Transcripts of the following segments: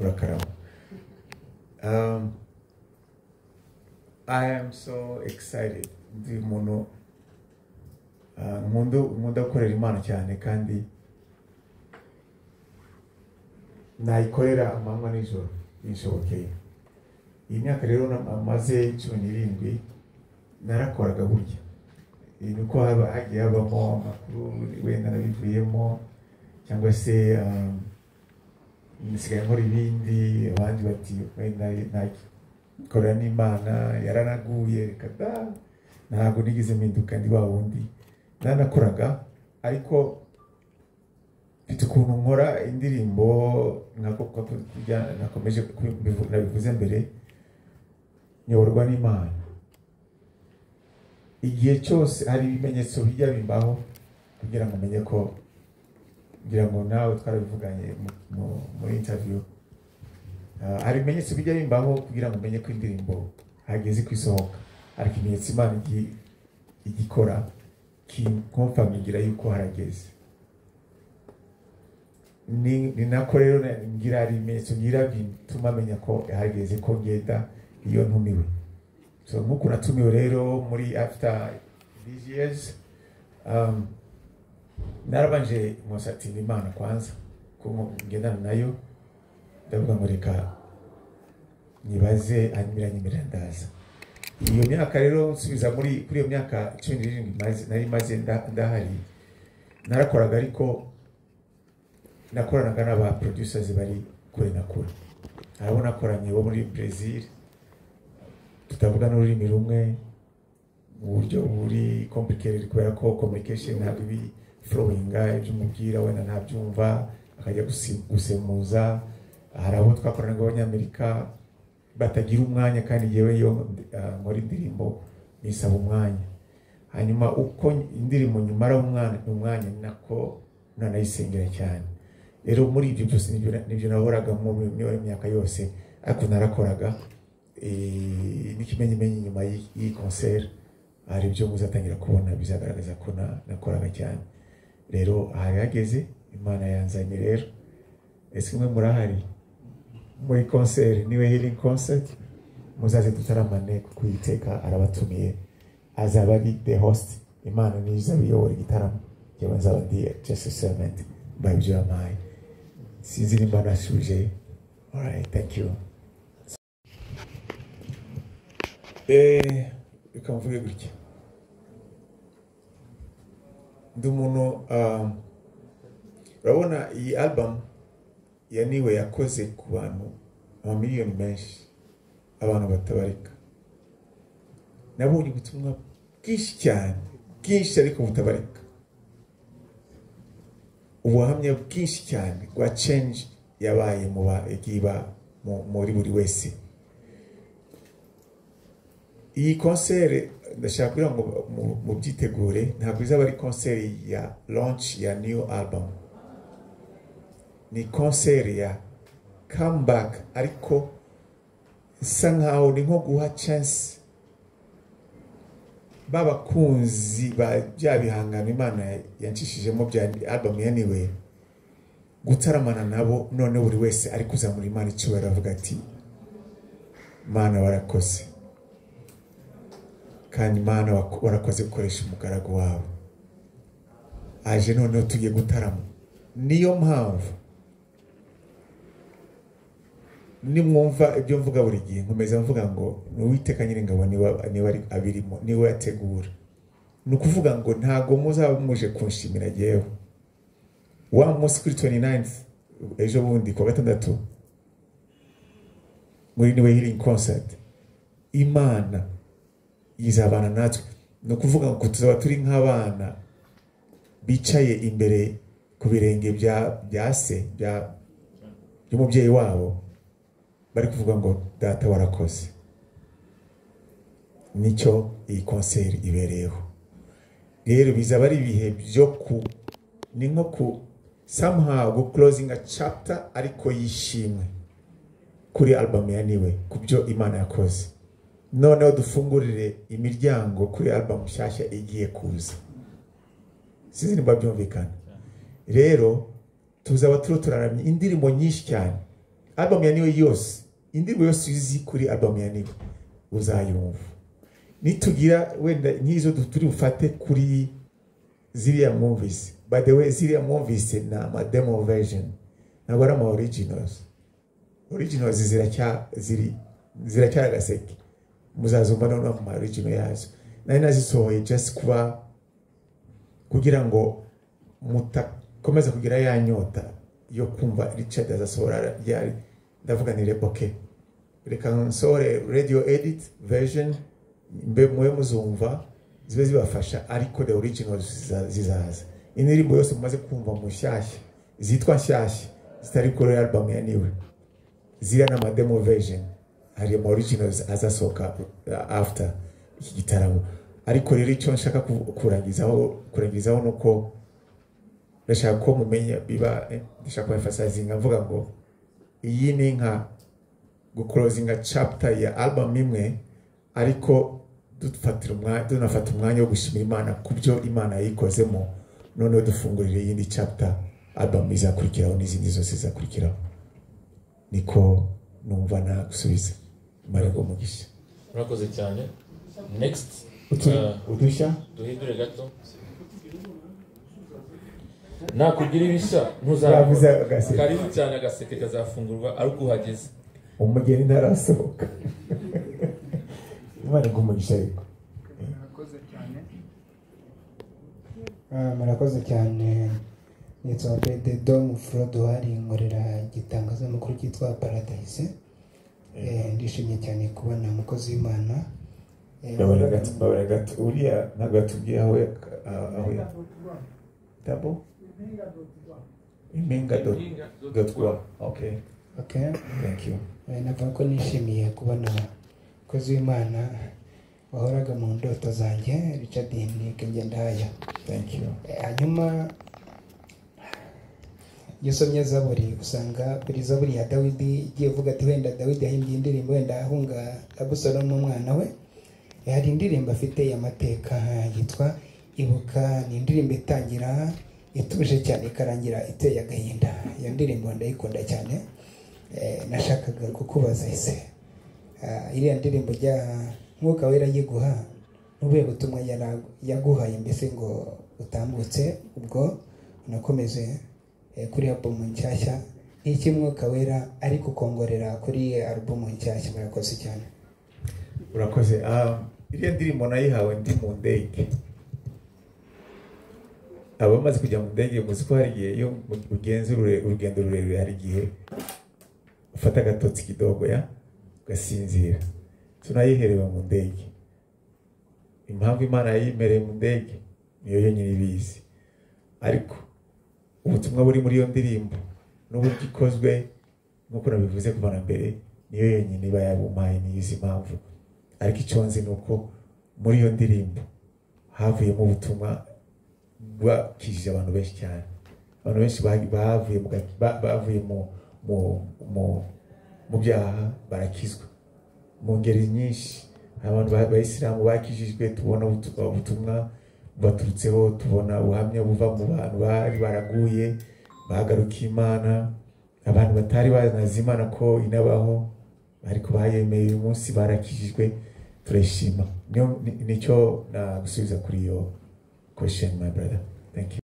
urakarama. I am so excited. Ndi umuntu nkunda gukorera Imana cyane kandi nayikorera amanywa n'ijoro bishobokeye. Iyi myaka rero maze 17 narakoraga burya. Nuko hagiye habamo amakuru wenda nabivuyemo cyangwa se nisigaye nkora ibindi abandi bati wenda nakorera n'Imana yaranaguye kada ntabwo nigeze mpinduka ndi wa wundi nanakoraga ariko mfite ukuntu nkora indirimbo nakomeje nabivuze mbere nyoborwa n'Imana. Igihe cyose hari ibimenyetso bijya bimbaho kugira ngo menye ko kugira ngo nawe twarabivuganye muri interview hari ibimenyetso bijya bimbaho kugira ngo menye ko indirimbo hageze kwisohoka. Hari ikimenyetso Imana igikora kinkonfamigira yuko harageze. Ni nako rero ngira ibimenyetso ngira bituma menya ko hageze ko ngenda iyo ntumiwe. So nkuko natumiwe rero muri after these years narabanje musatira Imana kwanza ko ngendana nayo ndavuga ngo reka nibaze anymiranye ndaza. Iyo myaka rero nsubiza kuri iyo myaka 17 nari maze ndahari narakoraga ariko nakoranaga n'aba producers bari kure na kure. Arabo nakoranye bo muri Brazil tutavuga n'ururimi rumwe mu buryo buri complicated kubera ko communication ntabwo bi flowing ibyo mubwira wenda ntabyumva akajya gusemuza. Hari abo twakoranaga n'Abanyamerika batagira umwanya kandi yewe yo nkora indirimbo nisaba umwanya. Hanyuma uko indirimbo nyumara umwanya nako nanayisengera cyane. Rero muri ibyo byose nibyo nahoraga mu myaka yose ariko narakoraga n'ikimenyimenyi nyuma y'iyi concert hari ibyo muzatangira kubona bizagaragaza ko nakoraga cyane. Rero hari hageze Imana yanzanye rero. Ese mwe murahari muri concert niwe healing concert muzaze dutaramane kuko Uwiteka arabatumiye azaba ari the host. Imana niza biyobora igitaramo yewe nzaba ndi just a servant by Jeremiah. Sinzi nimba nasuje. All right, thank you. Reka mvuge gutya ndi umuntu urabona iyi album yaniwe yakoze ku bantu amamiliyoni menshi abantu batabarika. Nabonye ubutumwa bwinshi cyane bwinshi ariko butabarika, ubuhamya bwinshi cyane bwa change yabaye muri buri wese. Iyi concert ndashaka kugira ngo mu byitegure ntabwo izaba ari concert ya launch ya new album, ni concert ya comeback ariko isa nkaho ni nko guha chance babakunzi bya bihangano Imana yancishijemo bya album yaniwe gutaramana nabo. None buri wese ari kuzamura Imana icyubahiro avuga ati Mana warakoze kandi Mana warakoze gukoresha umugaragu wawe aje none tugiye gutarama. Niyo mpamvu nimwumva ibyo mvuga buri gihe nkomeza mvuga ngo Uwiteka Nyiringabo niwe ari abirimo niwe yategura. Nukuvuga ngo ntago muzaba muje kunshimira yewe wa munsi kuri 29 ejo bundi kwa gatandatu muri niwe healing concert Imana izabana natwe. Nukuvuga ngo tuzaba turi nk'abana bicaye imbere ku birenge bya se by'umubyeyi wabo bari kuvuga ngo data warakoze. Nicyo iyi concert ibereyeho. Rero bizaba ari ibihe byo ni nko ku somehow go closing a chapter ariko yishimwe kuri album yaniwe kubyo Imana yakoze. Noneho dufungurire imiryango kuri album nshyashya igiye kuza. Sinzi nimba byumvikana. Rero tuzaba turaramye indirimbo nyinshi cyane album ya Niwe yose indirimbo yose uzi kuri album ya Niwe uzayumva. Nitugira wenda nyizo turi bufate kuri ziriya movies. By the way, ziriya movies na ma demo version ntabwo ari ama originals. Originals ziracyari agaseke. Muzazumva no mu original yazo. Nari nazisohoye just kugira ngo mutakomeza kugira ya nyota yo kumva Richard azasohora ryari. Ndavuga ni okay, reka nsore radio edit version mbe mwe muzumva zibe zibafasha, ariko the originals zizaza. Indirimbo yose mumaze kumva mushyashya zitwa nshyashya zitari kuri album ya Niwe zira na ma demo version hari ama originals azasohoka after iki gitaramo. Ariko rero icyo nshaka kurangizaho nuko ndashaka ko mumenya biba ndashaka emphasizing avuga ngo iyi ni nka guclosinga chapter ya album imwe, ariko dunafata umwanya wo gushimira Imana kubyo Imana yikozemo, none dufungurire yindi chapter album izakurikiraho n'izindi zose zizakurikiraho. Niko numva na gusubiza Marego Mugisha. Murakoze cyane. Next udushya duhindure gato. Nakugira ibisha ntuzavuza karibu cyane agaseke kazafungurwa ari kuhageze. Umugeni ntarasohoka. Marego Mugisha ariko. Murakoze cyane. Nitwa Dom Frodoari nkorera igitangazamakuru cyitwa Paradise. Ndishimye cyane kubona umukozi w'Imana. Babara gato uriya ntabwo atubwiye aho Tabo Iminga.wa. Okay. Thank you. Navuga ko nishimiye kubona umukozi w'Imana wahoraga mu ndoto zanjye, Richard Ngendahaya. Thank you. Hanyuma yasomye Zaburi, usanga kuri Zaburi ya Dawidi igiye vuga ati wenda Dawidi yahimbye indirimbo wenda ahunga Abusalomu n'umwana we. Hari indirimbo afite y'amateka yitwa Ibuka. Ni indirimbo itangira ituje cyane ikarangira iteye agahinda. Iyo ndirimbo ndayikunda cyane. Nashakaga kukubaza ise iriya ndirimbo jya Mwuka Wera yiguha n'ubuye butumwa yaguhaye mbese ngo utambutse ubwo unakomeze kuri album nshyashya. Iki Mwuka Wera ari kukongorera kuri album nshyashya? Murakoze cyane. Urakoze. Iriya ndirimbo nayihawe ndi mu ndege. Abamaze kujya mu ndege muzi ko hari igihe iyo ugenze urugendo rurerure hari igihe ufata agatotsi kidogo ugasinzira. Tunayiherewe mu ndege. Impamvu Imana yayimereye mu ndege niyo yonyine ibizi, ariko ubutumwa buri muri iyo ndirimbo n'uburyo ikozwe nk'uko nabivuze kuva na mbere niyo yonyine iba yabumpaye n'izi mpamvu. Ariko icyo nzi ni uko muri iyo ndirimbo havuyemo ubutumwa bwakijije abantu benshi cyane. Abantu benshi bavuye mu byaha barakizwa mu ngeri nyinshi. Abantu b'Abayisilamu bakijijwe, tubona ubutumwa baturutseho, tubona ubuhamya buva mu bantu bari baraguye bagarukiye Imana, abantu batari banazi Imana ko inabaho ariko bayemeye uyu munsi barakijijwe. Turashima. Nicyo nagusubiza kuri iyo question, my brother. Thank you.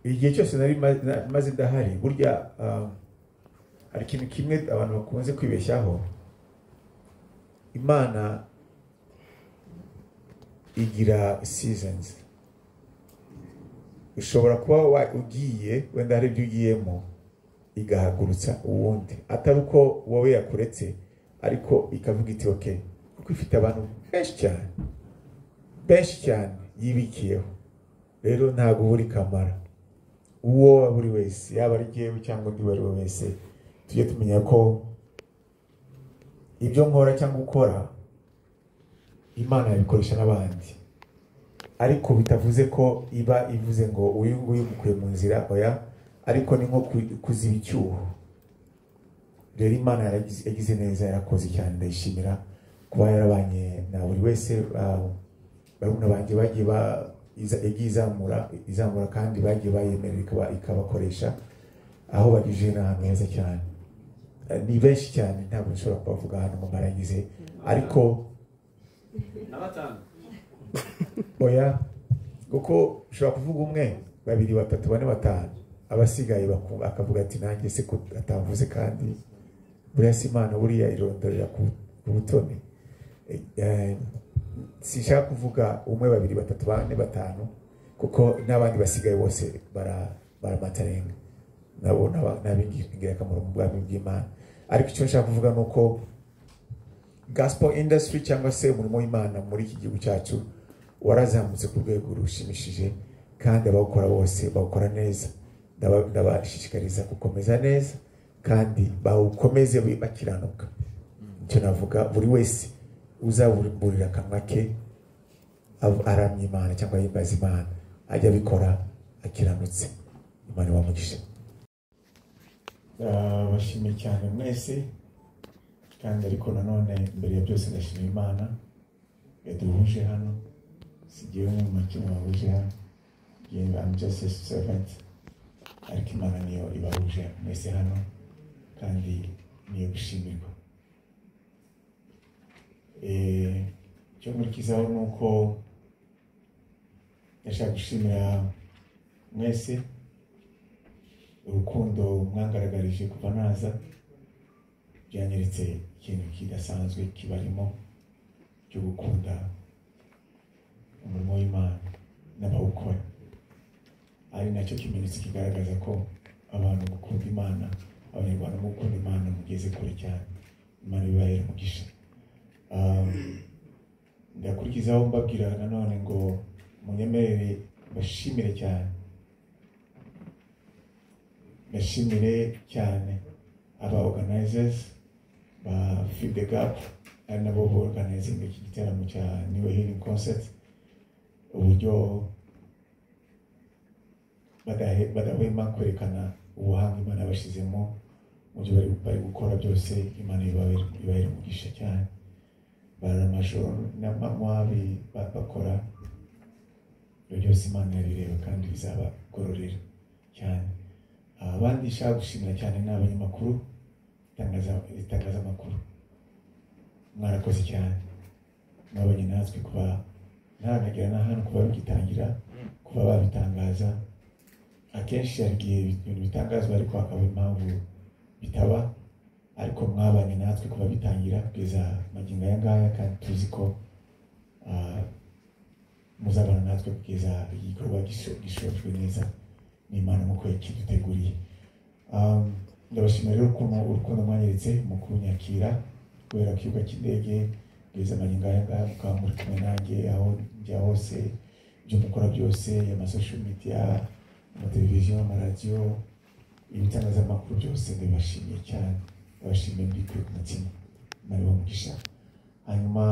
Igihe cyose nari maze ndahari burya hari ikintu kimwe abantu bakunze kwibeshyaho. Imana igira seasons. Ushobora kuba ugiye wenda hari ibyo ugiyemo igahagurutsa uwundi, atari uko wowe yakuretse, ariko ikavuga iti okay, kuko ifite abantu benshi cyane yibikiyeho. Rero ntago buri kamara uwo buri wese, yaba ari jewe cyangwa undi wari wese, tujye tumenya ko ibyo nkora cyangwa ukora Imana yabikoresha n'abandi, ariko bitavuze ko iba ivuze ngo uyu nguyu mukuye mu nzira oya, ariko ni nko kuziba icyuho. Rero Imana yagize neza, yarakoze cyane, ndayishimira kuba yarabanye na buri wese. Barumuna banjye bagiye yagiye izamura kandi bagiye bayemerera ikabakoresha aho bagije n'ahantu heza cyane. ni benshi cyane ntabwo nshobora kubavuga hano mu marangize ariko oya kuko ushobora kuvuga umwe babiri batatu bane batanu abasigaye akavuga ati nanjye se ko atamvuze kandi buriya si Imana buriya irondorera ku butoni. Sinshaka kuvuga umwe babiri batatu bane batanu kuko n'abandi basigaye bose baramatarenga nabo n'abingirakamaro mu bwami bw'Imana. Ariko icyo nshaka kuvuga nuko gospel industry cyangwa se umurimo w'Imana muri iki gihugu cyacu warazamutse ku rwego rushimishije kandi abawukora bose bawukora neza. Ndabashishikariza gukomeza neza kandi bawukomeze bakiranuka. Icyo navuga buri wese uzaburira akanwa ke aramya Imana cyangwa yimbaza Imana ajya abikora akiranutse. Imana ibamugishe. Bashimiye cyane mwese kandi ariko nanone mbere ya byose ndashimira Imana yaduhuje hano. Sigiye mu makino wahuje hano. I'm just a servant. Ariko Imana niyo ibahuje mwese hano kandi niyo gushimirwa. Cyo nkurikizaho nuko ndashaka gushimira mwese urukundo mwangaragarije kuva naza. Byanyeretse ikintu kidasanzwe kibarimo cyo gukunda umurimo w'Imana n'abawukora. Ari nacyo kimenyetso kigaragaza ko abantu gukunda Imana, abanyarwanda gukunda Imana mugeze kure cyane. Imana ibahera umugisha. Ndakurikizaho mbabwira nanone ngo munyemerere bashimire cyane. Bashimire cyane aba organizers ba Feed the Gap ari nabo organizing iki gitaramo cya New Healing Concert. Uburyo badahwema kwerekana ubuhanga Imana bashizemo mu byo bari gukora byose. Imana ibahera umugisha cyane. Baramajoro n'amwabi bakora byose Imana yarireba kandi bizabagororera cyane. Abandi nshaka gushimira cyane n'abanyamakuru itangazamakuru. Mwarakoze cyane mwabanye natwe kuba ntaranagira n'ahantu kuba bigitangira kuba babitangaza. Akenshi hari igihe ibintu bitangazwa ariko hakaba impamvu bitaba, ariko mwabanye natwe kuba bitangira kugeza magingo aya ngaya kandi tuzi ko muzabana natwe kugeza igikorwa gishojwe neza n'Imana nk'uko yakiduteguriye. Ndabashimira rero urukundo mwanyeretse mu kunyakira kubera ku kibuga cy'indege kugeza magingo aya ngaya mukaba muri kumwe nanjye aho njya hose, ibyo mukora byose, amasocial media, amateleviziyo, amaradiyo, ibitangazamakuru byose. Ndabashimiye cyane, ndabashimiye mbikuye ku mutima. Imana ibamugisha. Hanyuma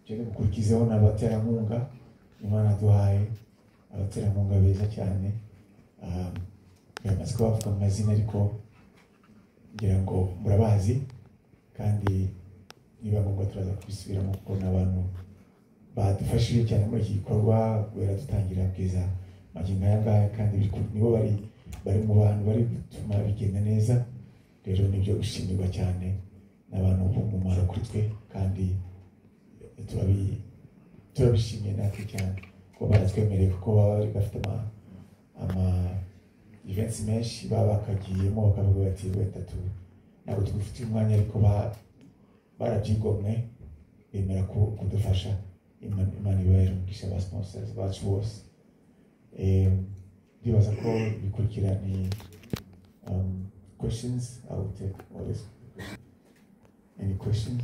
cyo gukurikizaho n'abaterankunga Imana aduhaye, abaterankunga beza cyane. Yamaze kubavuga amazina ariko ngira ngo murabazi kandi niba ngombwa turaza kubisubiramo kuko n'abantu badufashije cyane muri iki gikorwa guhera dutangira kugeza magingo aya ngaya kandi nibo bari mu bantu bari gutuma bigenda neza. Rero nibyo gushimirwa cyane n'abantu b'umumaro kuri twe kandi turabishimiye natwe cyane ko baratwemereye kuko baba bari bafite ama events menshi baba bakagiyemo bakavuga bati wenda ntabwo tugufitiye umwanya ariko barabyigomwe bemera kudufasha. Imana ibahera umugisha aba sponsors bacu bose. Ndibaza ko bikurikira ni questions. I will take all this. Any questions?